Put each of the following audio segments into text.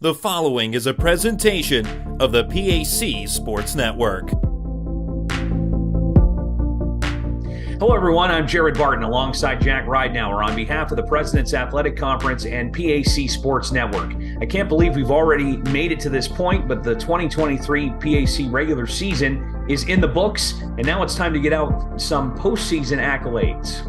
The following is a presentation of the PAC Sports Network. Hello, everyone. I'm Jared Barton alongside Jack Ridenauer on behalf of the President's Athletic Conference and PAC Sports Network. I can't believe we've already made it to this point, but the 2023 PAC regular season is in the books, and now it's time to get out some postseason accolades.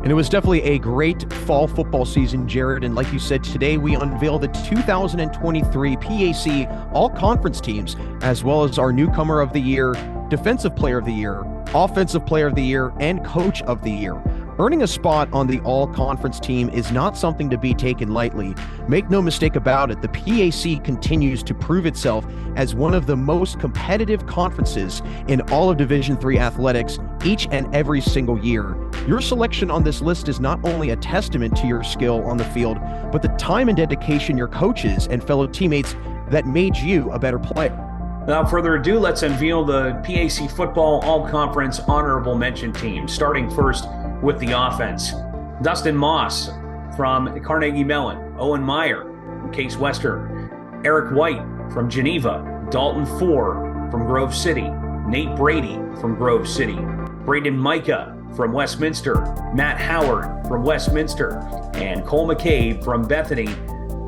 And it was definitely a great fall football season, Jared. And like you said, today we unveil the 2023 PAC all-conference teams, as well as our newcomer of the year, defensive player of the year, offensive player of the year, and coach of the year. Earning a spot on the all-conference team is not something to be taken lightly. Make no mistake about it, the PAC continues to prove itself as one of the most competitive conferences in all of Division III athletics each and every single year. Your selection on this list is not only a testament to your skill on the field, but the time and dedication your coaches and fellow teammates that made you a better player. Without further ado, let's unveil the PAC Football All-Conference Honorable Mention team, starting first with the offense. Dustin Moss from Carnegie Mellon, Owen Meyer from Case Western, Eric White from Geneva, Dalton Four from Grove City, Nate Brady from Grove City, Braden Micah from Westminster, Matt Howard from Westminster, and Cole McCabe from Bethany,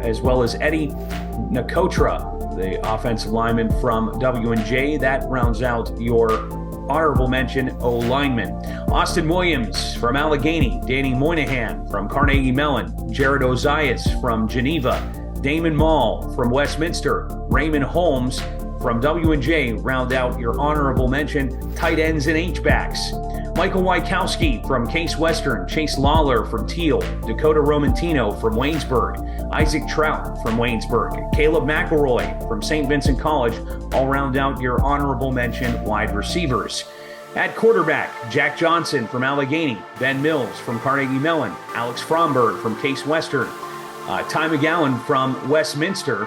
as well as Eddie Nakotra, the offensive lineman from W&J. That rounds out your honorable mention O-lineman. Austin Williams from Allegheny, Danny Moynihan from Carnegie Mellon, Jared Ozias from Geneva, Damon Mall from Westminster, Raymond Holmes from W&J round out your honorable mention tight ends and H-backs. Michael Wykowski from Case Western, Chase Lawler from Teal, Dakota Romantino from Waynesburg, Isaac Trout from Waynesburg, Caleb McElroy from St. Vincent College all round out your honorable mention wide receivers. At quarterback, Jack Johnson from Allegheny, Ben Mills from Carnegie Mellon, Alex Fromberg from Case Western, Ty McGowan from Westminster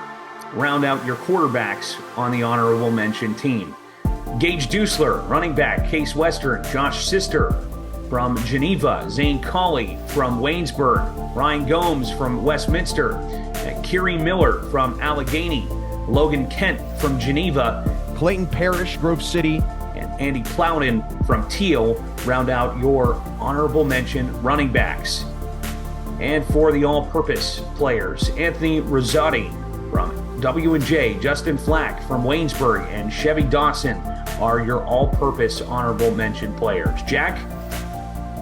round out your quarterbacks on the honorable mention team. Gage Dusler, running back, Case Western, Josh Sister from Geneva, Zane Colley from Waynesburg, Ryan Gomes from Westminster, Kiri Miller from Allegheny, Logan Kent from Geneva, Clayton Parrish, Grove City, and Andy Plowden from Teal round out your honorable mention running backs. And for the all-purpose players, Anthony Rosati from W&J, Justin Flack from Waynesburg, and Chevy Dawson are your all-purpose honorable mention players. Jack?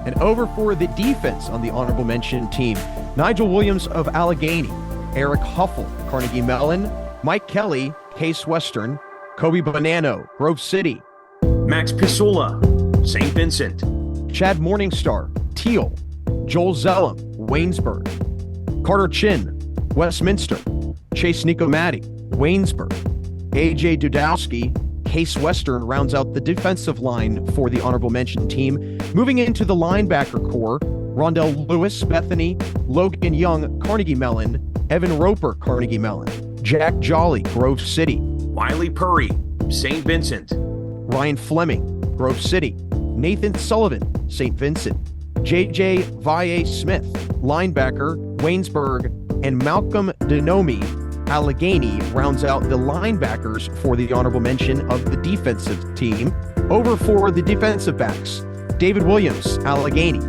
And over for the defense on the honorable mention team, Nigel Williams of Allegheny, Eric Huffle, Carnegie Mellon, Mike Kelly, Case Western, Kobe Bonanno, Grove City, Max Pisula, St. Vincent, Chad Morningstar, Teal, Joel Zellum, Waynesburg, Carter Chin, Westminster, Chase Nicomati, Waynesburg, AJ Dudowski, Case Western rounds out the defensive line for the honorable mention team. Moving into the linebacker core, Rondell Lewis, Bethany, Logan Young, Carnegie Mellon, Evan Roper, Carnegie Mellon, Jack Jolly, Grove City, Wiley Purry, St. Vincent, Ryan Fleming, Grove City, Nathan Sullivan, St. Vincent, JJ Valle Smith, linebacker, Waynesburg, and Malcolm Denomi, Allegheny rounds out the linebackers for the honorable mention of the defensive team. Over for the defensive backs, David Williams, Allegheny,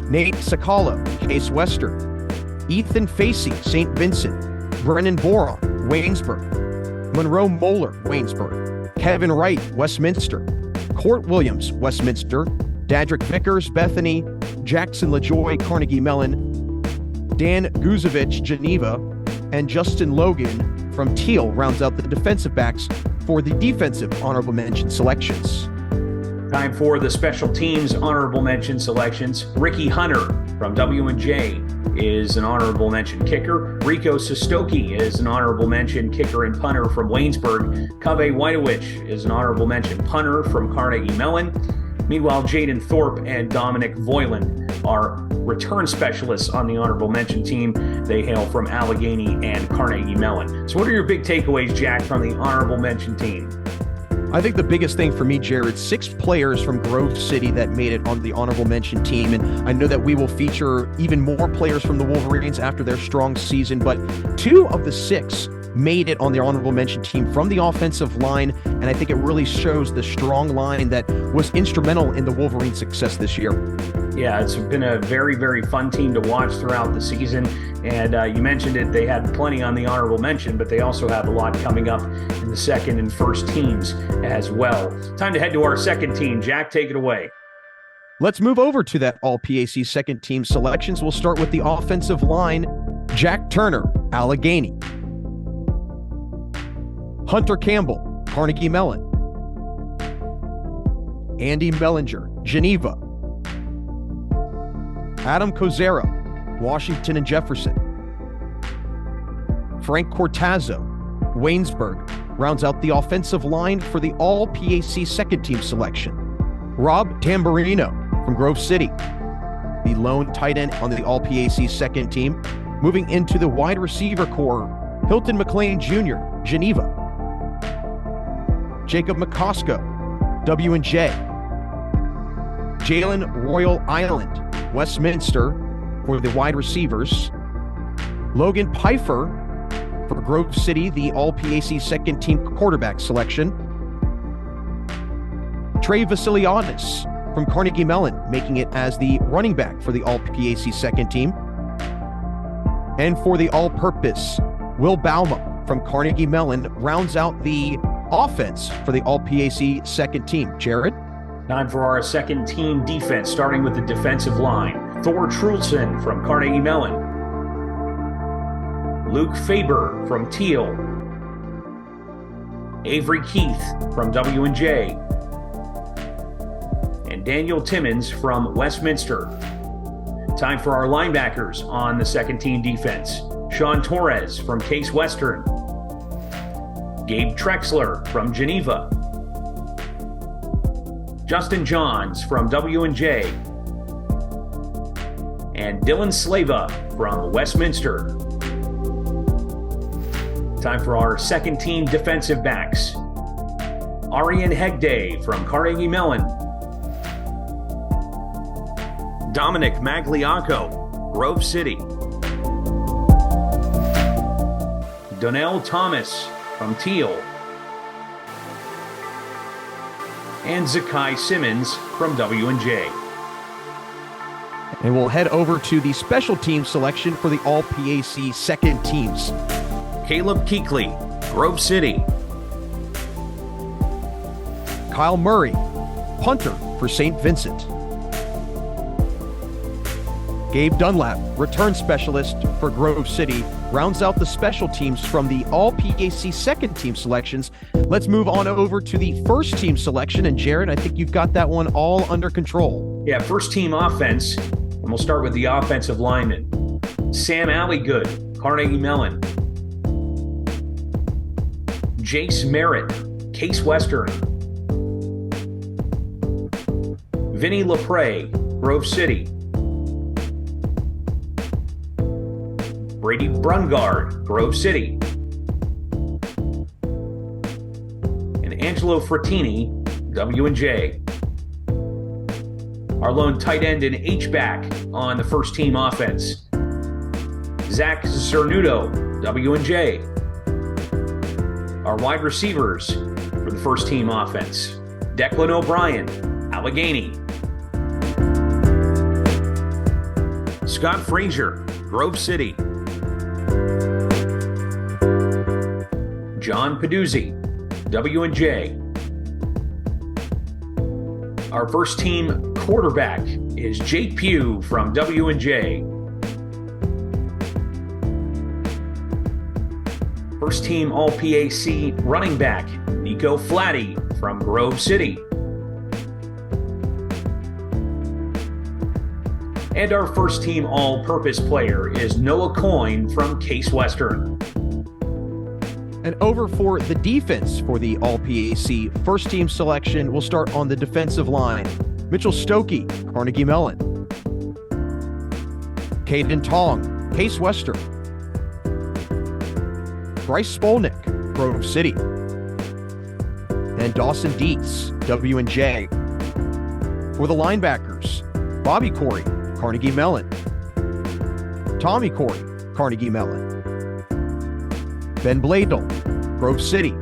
Nate Sakalo, Case Western, Ethan Facey, St. Vincent, Brennan Boron, Waynesburg, Monroe Moeller, Waynesburg, Kevin Wright, Westminster, Court Williams, Westminster, Dadrick Vickers, Bethany, Jackson LaJoy, Carnegie Mellon, Dan Guzevich, Geneva, and Justin Logan from Teal rounds out the defensive backs for the defensive honorable mention selections. Time for the special teams honorable mention selections. Ricky Hunter from W&J is an honorable mention kicker. Rico Sestoki is an honorable mention kicker and punter from Waynesburg. Cave Whitowich is an honorable mention punter from Carnegie Mellon. Meanwhile, Jaden Thorpe and Dominic Voiland are return specialists on the honorable mention team. They hail from Allegheny and Carnegie Mellon. So what are your big takeaways, Jack, from the honorable mention team? I think the biggest thing for me, Jared, 6 players from Grove City that made it on the honorable mention team. And I know that we will feature even more players from the Wolverines after their strong season, but 2 of the 6 made it on the honorable mention team from the offensive line, and I think it really shows the strong line that was instrumental in the Wolverines' success this year. Yeah, it's been a very, very fun team to watch throughout the season. And you mentioned it, they had plenty on the honorable mention, but they also have a lot coming up in the second and first teams as well. Time to head to our second team. Jack, take it away. Let's move over to that All-PAC second team selections. We'll start with the offensive line. Jack Turner, Allegheny. Hunter Campbell, Carnegie Mellon. Andy Mellinger, Geneva. Adam Kozera, Washington and Jefferson. Frank Cortazzo, Waynesburg, rounds out the offensive line for the All-PAC second team selection. Rob Tamburino from Grove City, the lone tight end on the All-PAC second team. Moving into the wide receiver core, Hilton McLean Jr., Geneva. Jacob McCosco, W&J. Jalen Royal Island, Westminster, for the wide receivers. Logan Pfeiffer for Grove City, the All-PAC second team quarterback selection. Trey Vasiliadis from Carnegie Mellon, making it as the running back for the All-PAC second team. And for the all-purpose, Will Bauma from Carnegie Mellon rounds out the offense for the All-PAC second team. Jared? Time for our second team defense, starting with the defensive line. Thor Trulson from Carnegie Mellon. Luke Faber from Teal. Avery Keith from W&J. And Daniel Timmons from Westminster. Time for our linebackers on the second team defense. Sean Torres from Case Western. Gabe Trexler from Geneva. Justin Johns from W&J. And Dylan Slava from Westminster. Time for our second team defensive backs. Arian Hegde from Carnegie Mellon. Dominic Magliacco, Grove City. Donnell Thomas from Teal. And Zakai Simmons from W&J. And we'll head over to the special team selection for the All-PAC second teams. Caleb Keekley, Grove City. Kyle Murray, punter for St. Vincent. Gabe Dunlap, return specialist for Grove City, rounds out the special teams from the All-PAC second team selections. Let's move on over to the first team selection. And Jared, I think you've got that one all under control. Yeah, first team offense. And we'll start with the offensive lineman. Sam Alleygood, Carnegie Mellon. Jace Merritt, Case Western. Vinny LaPrey, Grove City. Brady Brungard, Grove City. And Angelo Frattini, W&J. Our lone tight end and H-back on the first team offense. Zach Cernuto, W&J. Our wide receivers for the first team offense. Declan O'Brien, Allegheny. Scott Frazier, Grove City. John Peduzzi, W&J. Our first team quarterback is Jake Pugh from W&J. First team All-PAC running back, Nico Flatty from Grove City. And our first team all-purpose player is Noah Coyne from Case Western. And over for the defense for the All-PAC first team selection, we'll start on the defensive line. Mitchell Stokey, Carnegie Mellon. Caden Tong, Case Western. Bryce Spolnick, Grove City. And Dawson Dietz, W&J. For the linebackers, Bobby Corey, Carnegie Mellon. Tommy Corey, Carnegie Mellon. Ben Bladel, Grove City,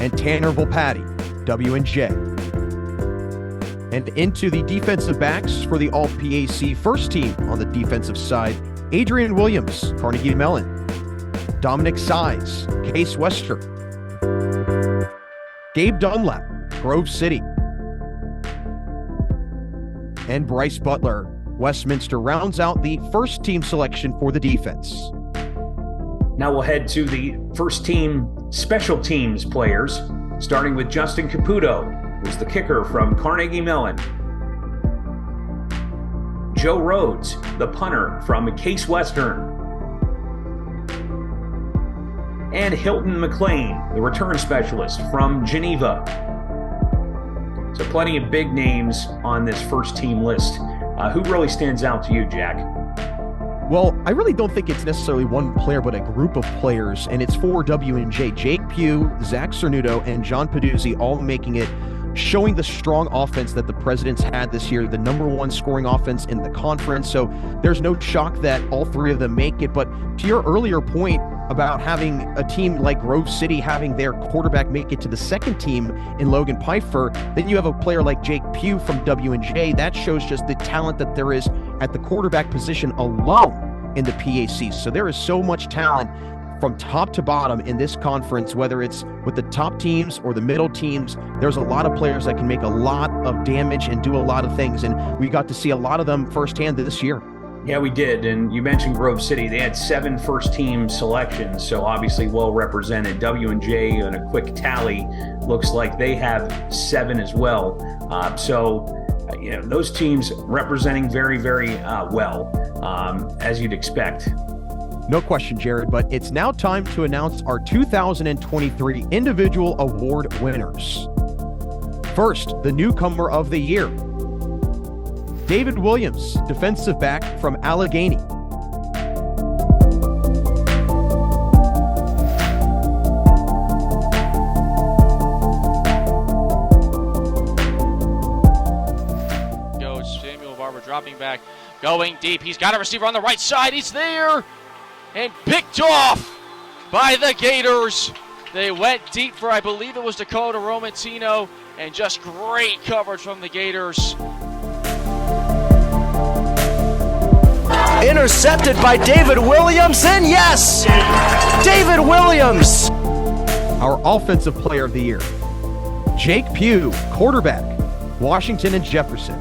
and Tanner Volpatti, W&J. And into the defensive backs for the All-PAC first team on the defensive side, Adrian Williams, Carnegie Mellon, Dominic Size, Case Western, Gabe Dunlap, Grove City, and Bryce Butler, Westminster, rounds out the first team selection for the defense. Now we'll head to the first team special teams players, starting with Justin Caputo, who's the kicker from Carnegie Mellon. Joe Rhodes, the punter from Case Western. And Hilton McLean, the return specialist from Geneva. So plenty of big names on this first team list. Who really stands out to you, Jack? Well, I really don't think it's necessarily one player, but a group of players, and it's for W&J. Jake Pugh, Zach Cernuto, and John Peduzzi all making it, showing the strong offense that the Presidents had this year, the #1 scoring offense in the conference. So there's no shock that all three of them make it. But to your earlier point about having a team like Grove City having their quarterback make it to the second team in Logan Pfeiffer, then you have a player like Jake Pugh from W&J. That shows just the talent that there is at the quarterback position alone in the PAC. So there is so much talent from top to bottom in this conference, whether it's with the top teams or the middle teams. There's a lot of players that can make a lot of damage and do a lot of things, and we got to see a lot of them firsthand this year. Yeah, we did. And you mentioned Grove City. They had 7 first-team selections, so obviously well represented. W&J, on a quick tally, looks like they have 7 as well. Those teams representing very, very well, as you'd expect. No question, Jared, but it's now time to announce our 2023 individual award winners. First, the newcomer of the year, David Williams, defensive back from Allegheny. Goes Samuel Barber dropping back, going deep. He's got a receiver on the right side. He's there and picked off by the Gators. They went deep for, I believe it was Dakota Romantino, and just great coverage from the Gators. Intercepted by David Williams, and yes, David Williams. Our offensive player of the year, Jake Pugh, quarterback, Washington and Jefferson.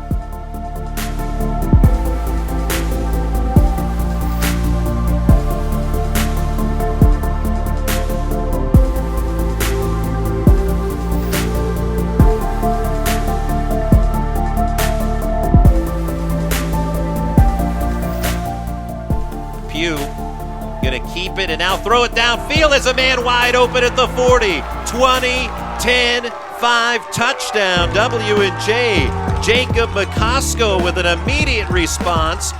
Gonna keep it and now throw it downfield as a man wide open at the 40, 20, 10, 5, touchdown, W&J. Jacob McCosco with an immediate response.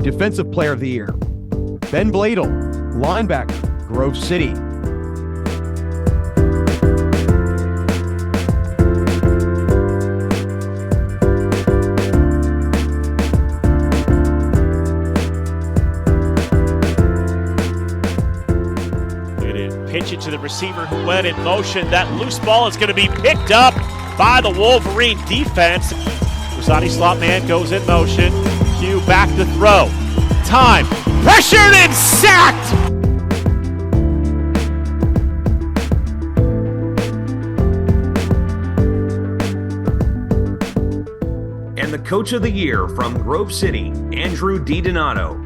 Defensive player of the year, Ben Bladel, linebacker, Grove City. Pitch it to the receiver who went in motion. That loose ball is going to be picked up by the Wolverine defense. Rosati slot man goes in motion. Pugh back to throw. Time. Pressured and sacked! And the coach of the year from Grove City, Andrew DiDonato.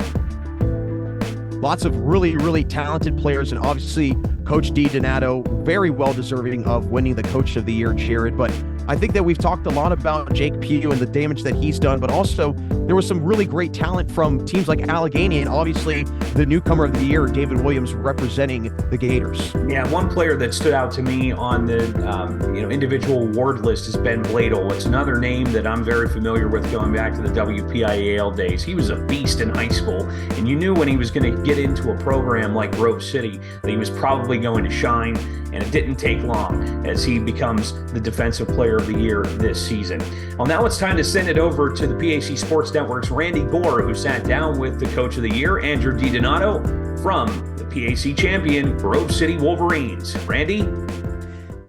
Lots of really, really talented players, and obviously Coach DiDonato very well deserving of winning the Coach of the Year, Jared. But I think that we've talked a lot about Jake Pugh and the damage that he's done, but also there was some really great talent from teams like Allegheny, and obviously the newcomer of the year, David Williams, representing the Gators. Yeah, one player that stood out to me on the individual award list is Ben Bladel. It's another name that I'm very familiar with going back to the WPIAL days. He was a beast in high school, and you knew when he was going to get into a program like Grove City that he was probably going to shine, and it didn't take long as he becomes the Defensive Player of the Year this season. Well, now it's time to send it over to the PAC Sports Network's Randy Gore, who sat down with the Coach of the Year, Andrew DiDonato, from the PAC champion Grove City Wolverines. Randy?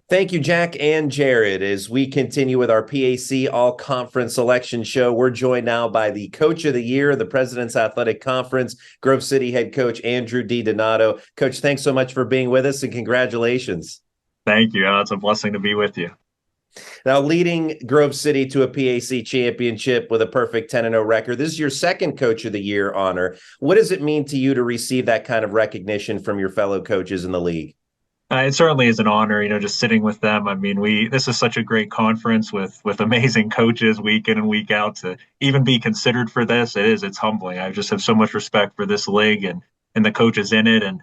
Thank you, Jack and Jared. As we continue with our PAC All-Conference Selection Show, we're joined now by the Coach of the Year, the President's Athletic Conference, Grove City head coach Andrew DiDonato. Coach, thanks so much for being with us, and congratulations. Thank you. It's a blessing to be with you. Now, leading Grove City to a PAC championship with a perfect 10-0 record, this is your second Coach of the Year honor. What does it mean to you to receive that kind of recognition from your fellow coaches in the league? It certainly is an honor, just sitting with them. I mean, this is such a great conference with amazing coaches week in and week out. To even be considered for this, it's humbling. I just have so much respect for this league and the coaches in it. And,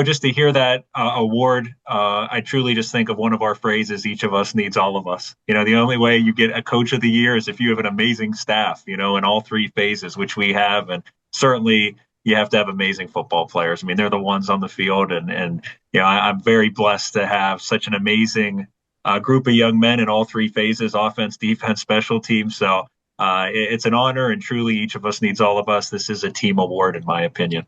just to hear that award, I truly just think of one of our phrases, each of us needs all of us. The only way you get a Coach of the Year is if you have an amazing staff, in all three phases, which we have. And certainly you have to have amazing football players. I mean, they're the ones on the field. And I'm very blessed to have such an amazing group of young men in all three phases, offense, defense, special teams. So it's an honor, and truly each of us needs all of us. This is a team award, in my opinion.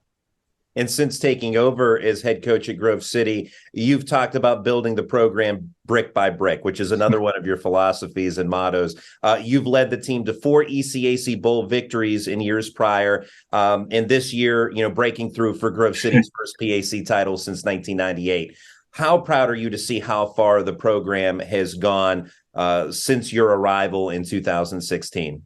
And since taking over as head coach at Grove City, you've talked about building the program brick by brick, which is another one of your philosophies and mottos. You've led the team to 4 ECAC Bowl victories in years prior. And this year, breaking through for Grove City's first PAC title since 1998. How proud are you to see how far the program has gone since your arrival in 2016?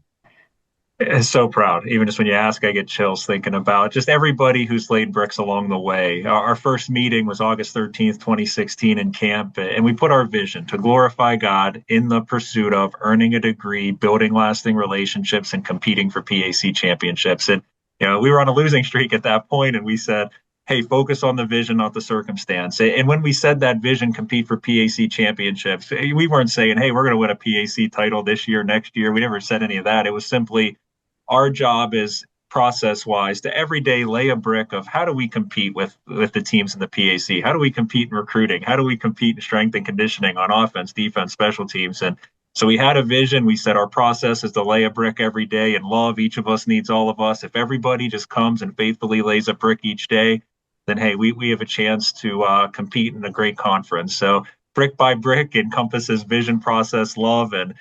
So proud. Even just when you ask, I get chills thinking about just everybody who's laid bricks along the way. Our first meeting was August 13th, 2016 in camp, and we put our vision to glorify God in the pursuit of earning a degree, building lasting relationships, and competing for PAC championships. And, we were on a losing streak at that point, and we said, hey, focus on the vision, not the circumstance. And when we said that vision, compete for PAC championships, we weren't saying, hey, we're going to win a PAC title this year, next year. We never said any of that. It was simply, our job is process-wise to every day lay a brick of how do we compete with the teams in the PAC? How do we compete in recruiting? How do we compete in strength and conditioning on offense, defense, special teams? And so we had a vision. We said our process is to lay a brick every day, and love, each of us needs all of us. If everybody just comes and faithfully lays a brick each day, then, hey, we have a chance to compete in a great conference. So brick by brick encompasses vision, process, love, and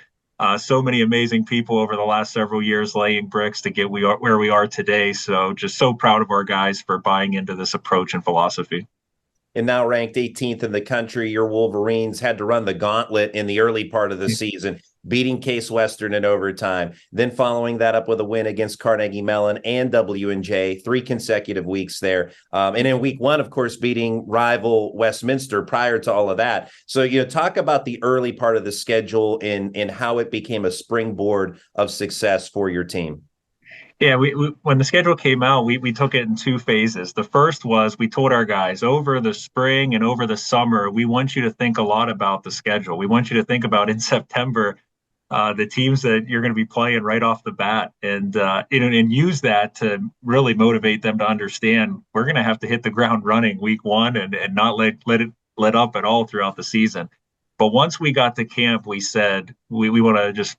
so many amazing people over the last several years laying bricks to get where we are today. So just so proud of our guys for buying into this approach and philosophy. And now ranked 18th in the country, your Wolverines had to run the gauntlet in the early part of the season, beating Case Western in overtime, then following that up with a win against Carnegie Mellon and W&J, 3 consecutive weeks there. And in week 1, of course, beating rival Westminster prior to all of that. So, talk about the early part of the schedule and how it became a springboard of success for your team. Yeah, we when the schedule came out, we took it in 2 phases. The first was we told our guys over the spring and over the summer, we want you to think a lot about the schedule. We want you to think about in September, the teams that you're going to be playing right off the bat, and use that to really motivate them to understand we're going to have to hit the ground running week 1 and not let up at all throughout the season. But once we got to camp, we said we want to just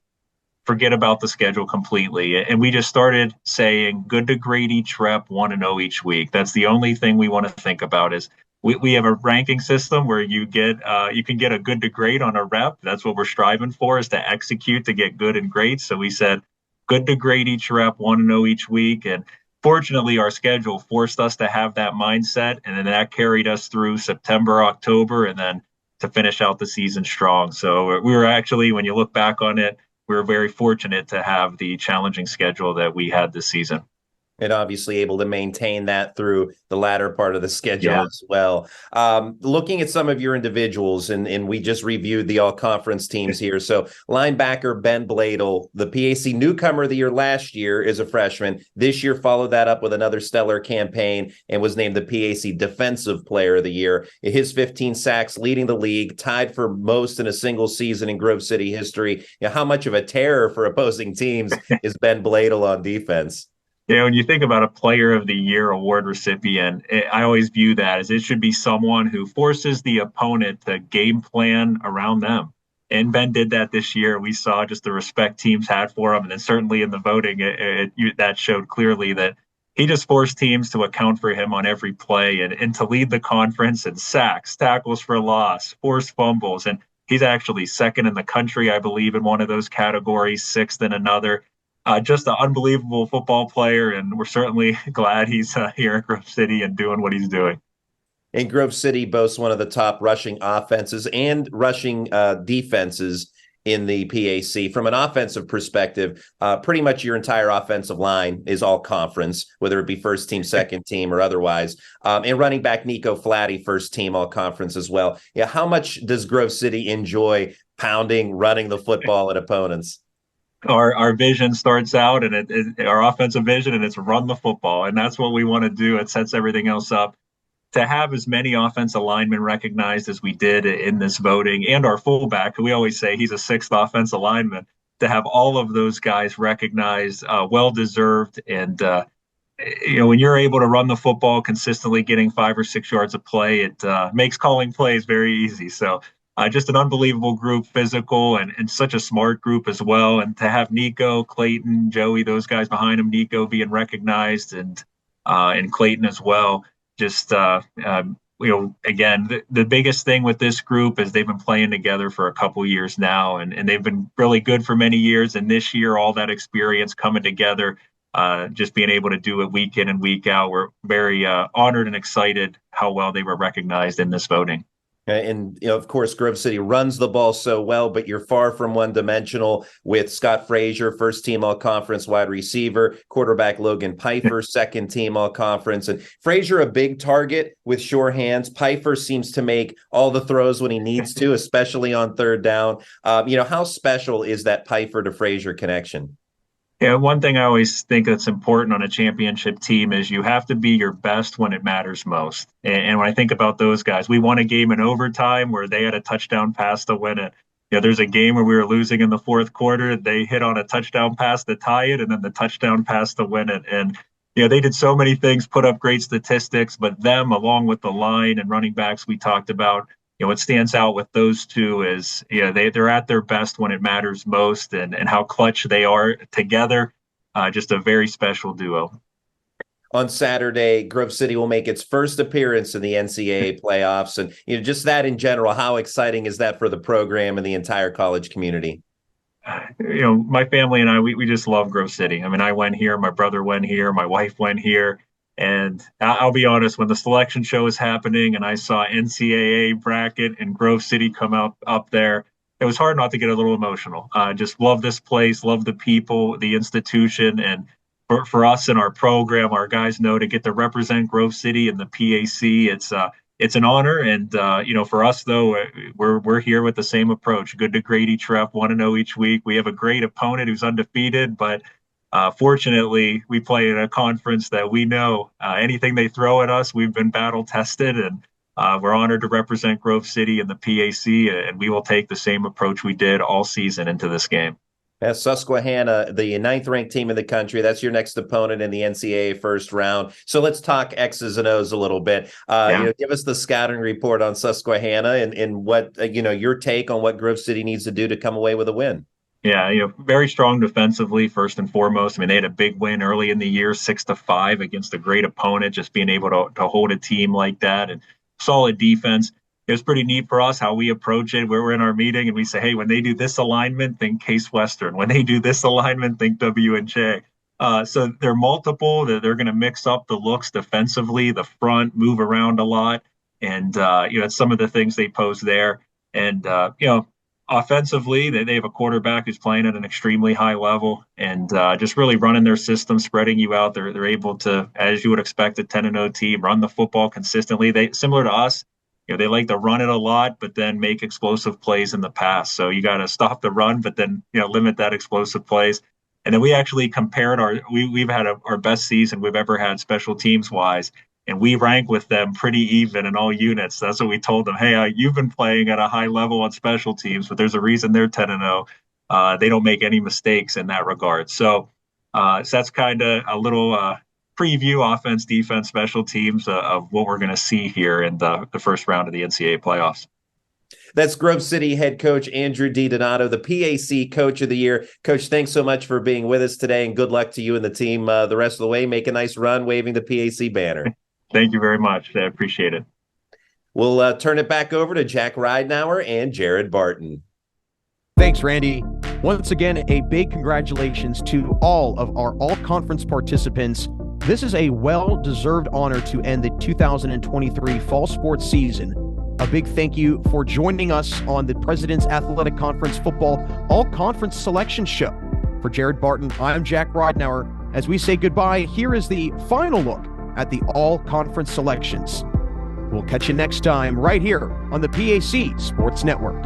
forget about the schedule completely. And we just started saying good to great each rep, 1-0 each week. That's the only thing we want to think about is we have a ranking system where you can get a good to great on a rep. That's what we're striving for, is to execute to get good and great. So we said good to great each rep, 1-0 each week. And fortunately, our schedule forced us to have that mindset. And then that carried us through September, October, and then to finish out the season strong. So we were actually, when you look back on it, we were very fortunate to have the challenging schedule that we had this season. and obviously able to maintain that through the latter part of the schedule Yeah. as well. Looking at some of your individuals, and we just reviewed the all-conference teams here. So linebacker Ben Bladel, the PAC newcomer of the year last year, is a freshman. This year followed that up with another stellar campaign and was named the PAC Defensive Player of the Year. His 15 sacks leading the league, tied for most in a single season in Grove City history. How much of a terror for opposing teams is Ben Bladel on defense? When you think about a Player of the Year award recipient, I always view that as it should be someone who forces the opponent to game plan around them. And Ben did that this year. We saw just the respect teams had for him. And then certainly in the voting, that showed clearly that he just forced teams to account for him on every play and to lead the conference in sacks, tackles for loss, forced fumbles. And he's actually second in the country, I believe, in one of those categories, sixth in another. Just an unbelievable football player, and we're certainly glad he's here at Grove City and doing what he's doing. And Grove City boasts one of the top rushing offenses and rushing defenses in the PAC. From an offensive perspective, pretty much your entire offensive line is all conference, whether it be first team, second team, or otherwise. And running back Nico Flatty, first team all conference as well. Yeah, how much does Grove City enjoy pounding, running the football at opponents? Our vision starts out and our offensive vision, and it's run the football. And that's what we want to do. It sets everything else up. To have as many offensive linemen recognized as we did in this voting, and our fullback, who we always say he's a sixth offensive lineman, to have all of those guys recognized, well-deserved. And, when you're able to run the football consistently, getting 5 or 6 yards of play, it makes calling plays very easy. So just an unbelievable group, physical, and such a smart group as well. And to have Nico, Clayton, Joey, those guys behind him, Nico being recognized, and Clayton as well. Just, again, the biggest thing with this group is they've been playing together for a couple years now, and they've been really good for many years. And this year, all that experience coming together, just being able to do it week in and week out, we're very honored and excited how well they were recognized in this voting. And, of course, Grove City runs the ball so well, but you're far from one-dimensional with Scott Frazier, first-team all-conference wide receiver, quarterback Logan Pfeiffer, second-team all-conference. And Frazier, a big target with sure hands. Pfeiffer seems to make all the throws when he needs to, especially on third down. How special is that Pfeiffer to Frazier connection? Yeah, one thing I always think that's important on a championship team is you have to be your best when it matters most. And when I think about those guys, we won a game in overtime where they had a touchdown pass to win it. There's a game where we were losing in the fourth quarter. They hit on a touchdown pass to tie it, and then the touchdown pass to win it. And they did so many things, put up great statistics, but them, along with the line and running backs we talked about, what stands out with those two is, they're at their best when it matters most, and how clutch they are together. Just a very special duo. On Saturday, Grove City will make its first appearance in the NCAA playoffs. And, just that in general, how exciting is that for the program and the entire college community? My family and I, we just love Grove City. I mean, I went here, my brother went here, my wife went here. And I'll be honest, when the selection show was happening and I saw NCAA bracket and Grove City come up there, it was hard not to get a little emotional. Just love this place, love the people, the institution. And for us in our program, our guys know to get to represent Grove City and the PAC, it's an honor. And, for us, though, we're here with the same approach. Good to great each rep, 1-0 each week. We have a great opponent who's undefeated, but fortunately, we play in a conference that we know anything they throw at us, we've been battle tested, and we're honored to represent Grove City and the PAC, and we will take the same approach we did all season into this game. As Susquehanna, the 9th-ranked team in the country, that's your next opponent in the NCAA first round. So let's talk X's and O's a little bit. Give us the scouting report on Susquehanna and what, your take on what Grove City needs to do to come away with a win. Yeah, very strong defensively, first and foremost. I mean, they had a big win early in the year, 6-5 against a great opponent, just being able to hold a team like that, and solid defense. It was pretty neat for us how we approach it. We're in our meeting and we say, hey, when they do this alignment, think Case Western. When they do this alignment, think W&J. So they're multiple. They're going to mix up the looks defensively, the front, move around a lot. And, it's some of the things they pose there. And, offensively, they have a quarterback who's playing at an extremely high level and just really running their system, spreading you out. They're able to, as you would expect, a 10-0 team, run the football consistently. They similar to us, they like to run it a lot, but then make explosive plays in the pass. So you got to stop the run, but then limit that explosive plays. And then we actually compared we've had our best season we've ever had special teams wise. And we rank with them pretty even in all units. That's what we told them. Hey, you've been playing at a high level on special teams, but there's a reason they're 10-0. They don't make any mistakes in that regard. So that's kind of a little preview, offense, defense, special teams of what we're going to see here in the first round of the NCAA playoffs. That's Grove City head coach Andrew DiDonato, the PAC Coach of the Year. Coach, thanks so much for being with us today, and good luck to you and the team the rest of the way. Make a nice run waving the PAC banner. Thank you very much. I appreciate it. We'll turn it back over to Jack Ridenauer and Jared Barton. Thanks, Randy. Once again, a big congratulations to all of our all-conference participants. This is a well-deserved honor to end the 2023 fall sports season. A big thank you for joining us on the President's Athletic Conference Football All-Conference Selection Show. For Jared Barton, I'm Jack Ridenauer. As we say goodbye, here is the final look at the all-conference selections. We'll catch you next time right here on the PAC Sports Network.